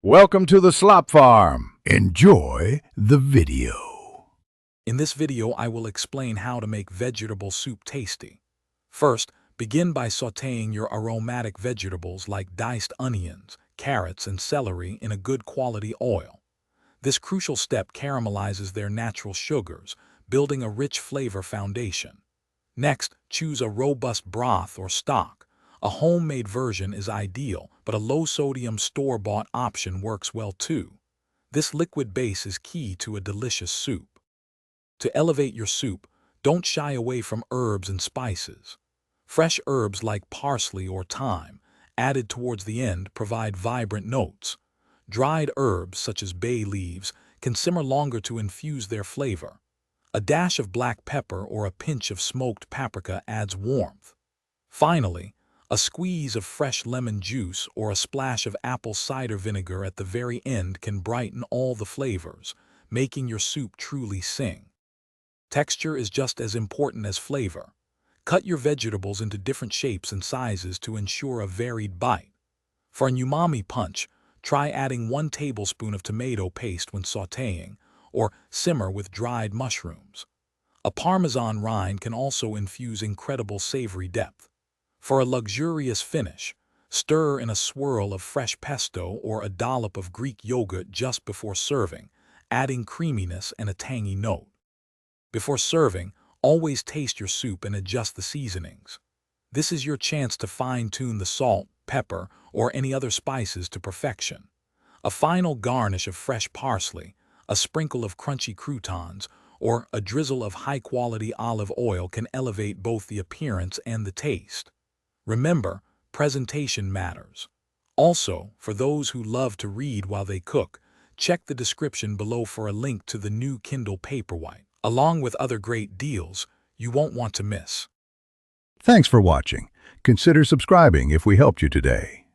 Welcome to the Slop Farm. Enjoy the video. In this video, I will explain how to make vegetable soup tasty. First, begin by sautéing your aromatic vegetables like diced onions, carrots, and celery in a good quality oil. This crucial step caramelizes their natural sugars, building a rich flavor foundation. Next, choose a robust broth or stock. A homemade version is ideal, but a low-sodium store-bought option works well too. This liquid base is key to a delicious soup. To elevate your soup, don't shy away from herbs and spices. Fresh herbs like parsley or thyme, added towards the end, provide vibrant notes. Dried herbs, such as bay leaves, can simmer longer to infuse their flavor. A dash of black pepper or a pinch of smoked paprika adds warmth. Finally, a squeeze of fresh lemon juice or a splash of apple cider vinegar at the very end can brighten all the flavors, making your soup truly sing. Texture is just as important as flavor. Cut your vegetables into different shapes and sizes to ensure a varied bite. For an umami punch, try adding 1 tablespoon of tomato paste when sautéing, or simmer with dried mushrooms. A Parmesan rind can also infuse incredible savory depth. For a luxurious finish, stir in a swirl of fresh pesto or a dollop of Greek yogurt just before serving, adding creaminess and a tangy note. Before serving, always taste your soup and adjust the seasonings. This is your chance to fine-tune the salt, pepper, or any other spices to perfection. A final garnish of fresh parsley, a sprinkle of crunchy croutons, or a drizzle of high-quality olive oil can elevate both the appearance and the taste. Remember, presentation matters. Also, for those who love to read while they cook, check the description below for a link to the new Kindle Paperwhite, along with other great deals you won't want to miss. Thanks for watching. Consider subscribing if we helped you today.